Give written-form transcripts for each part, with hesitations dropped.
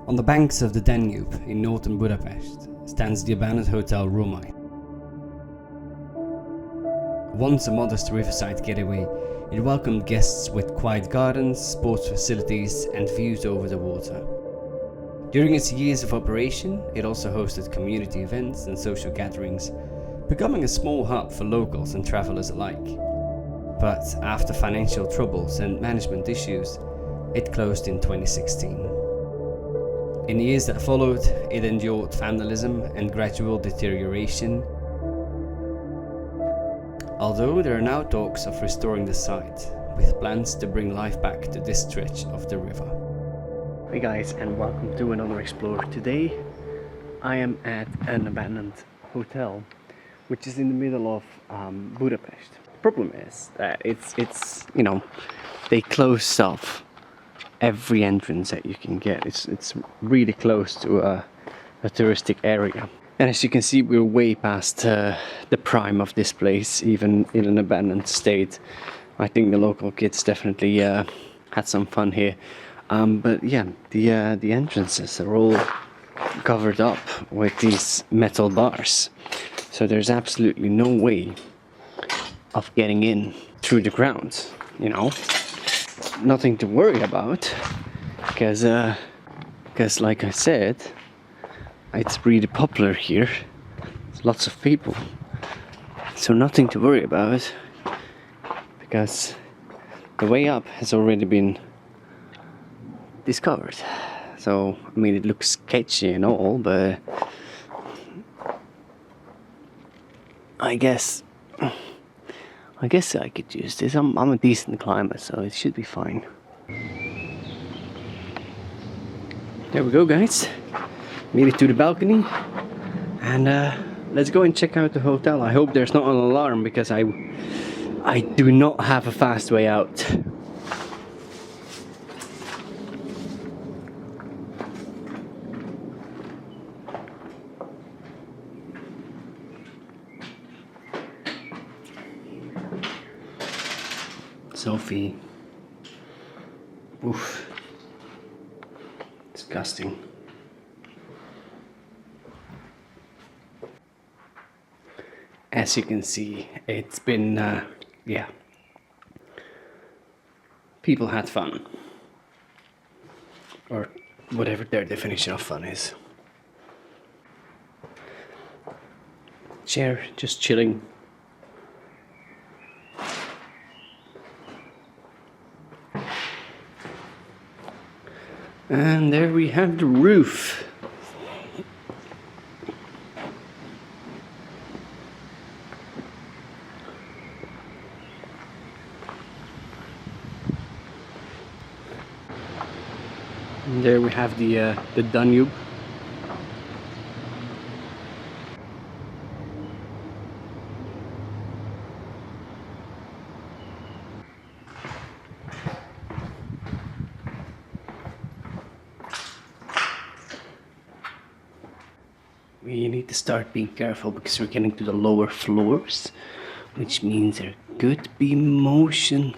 On the banks of the Danube in northern Budapest stands the abandoned Hotel Római. Once a modest riverside getaway, it welcomed guests with quiet gardens, sports facilities and views over the water. During its years of operation, it also hosted community events and social gatherings, becoming a small hub for locals and travelers alike. But after financial troubles and management issues, it closed in 2016. In the years that followed, it endured vandalism and gradual deterioration, although there are now talks of restoring the site, with plans to bring life back to this stretch of the river. Hey guys, and welcome to another Explorer. Today I am at an abandoned hotel which is in the middle of Budapest. The problem is that it's you know, they close off every entrance that you can get. It's really close to a touristic area, and as you can see, we're way past the prime of this place, even in an abandoned state. I think the local kids definitely had some fun here, but yeah, the entrances are all covered up with these metal bars, so there's absolutely no way of getting in through the ground, you know. Nothing to worry about, because like I said, it's really popular here. There's lots of people, so nothing to worry about, because the way up has already been discovered. So I mean, it looks sketchy and all, but I guess I could use this. I'm a decent climber, so it should be fine. There we go, guys. Made it to the balcony, and let's go and check out the hotel. I hope there's not an alarm, because I do not have a fast way out. Sophie. Oof. Disgusting. As you can see, it's been, yeah. People had fun. Or whatever their definition of fun is. Chair, just chilling. And there we have the roof. And there we have the Danube. We need to start being careful, because we're getting to the lower floors, which means there could be motion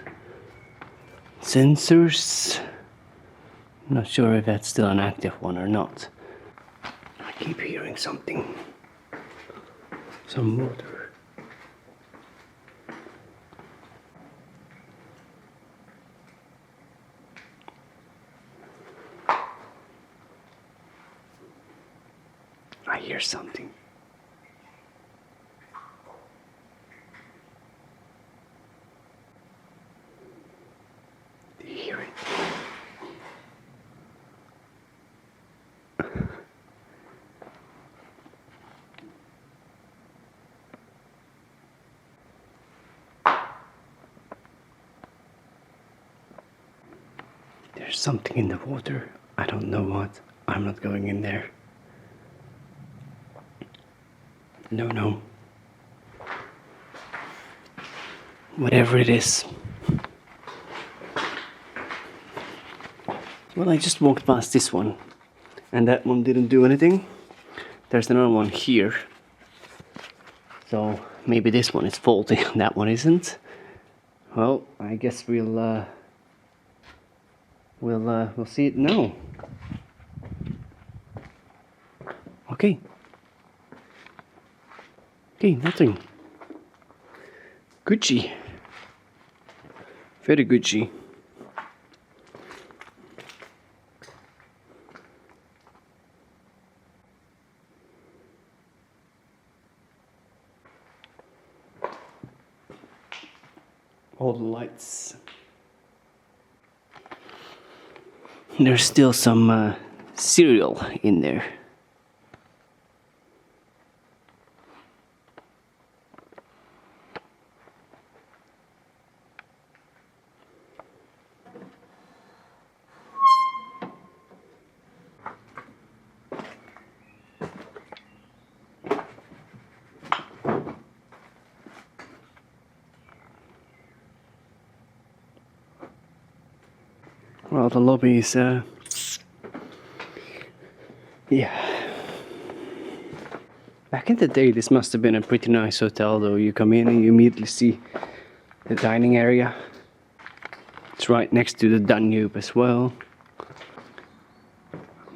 sensors. I'm not sure if that's still an active one or not. I keep hearing something. Some motor. I hear something. Do you hear it? There's something in the water. I don't know what. I'm not going in there. No. Whatever it is. Well, I just walked past this one, and that one didn't do anything. There's another one here. So maybe this one is faulty and that one isn't. Well, I guess we'll see it now. Okay. Okay, nothing. Gucci. Very Gucci. All the lights. There's still some cereal in there. Well, the lobby is, yeah. Back in the day, this must have been a pretty nice hotel, though. You come in and you immediately see the dining area. It's right next to the Danube as well.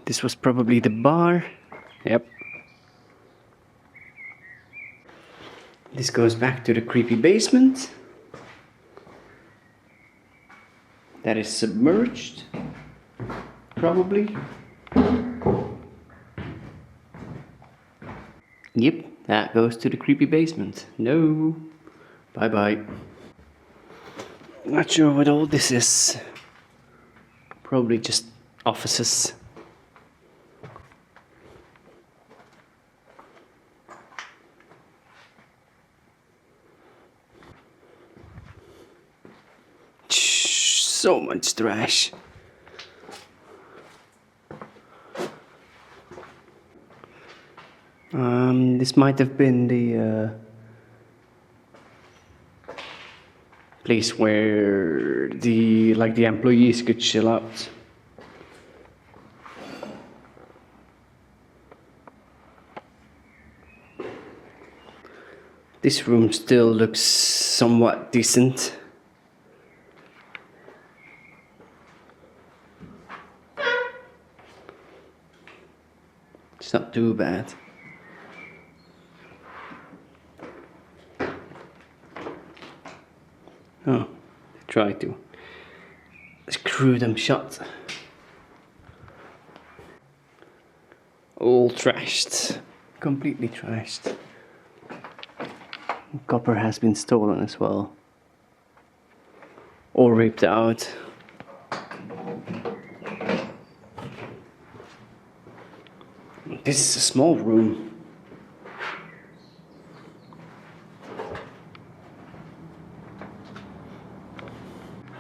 This was probably the bar. Yep. This goes back to the creepy basement. That is submerged, probably. Yep, that goes to the creepy basement. No, bye bye. Not sure what all this is. Probably just offices. So much trash. This might have been the place where the employees could chill out. This room still looks somewhat decent. It's not too bad. Oh, try to screw them shut. All trashed. Completely trashed. Copper has been stolen as well. Or ripped out. This is a small room.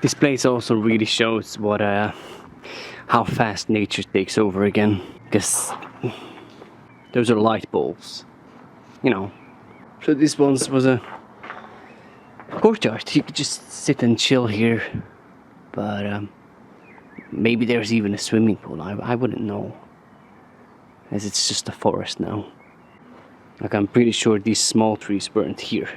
This place also really shows what how fast nature takes over again. Because those are light bulbs, you know. So this once was a courtyard. You could just sit and chill here. But maybe there's even a swimming pool. I wouldn't know, as it's just a forest now. Like, I'm pretty sure these small trees weren't here.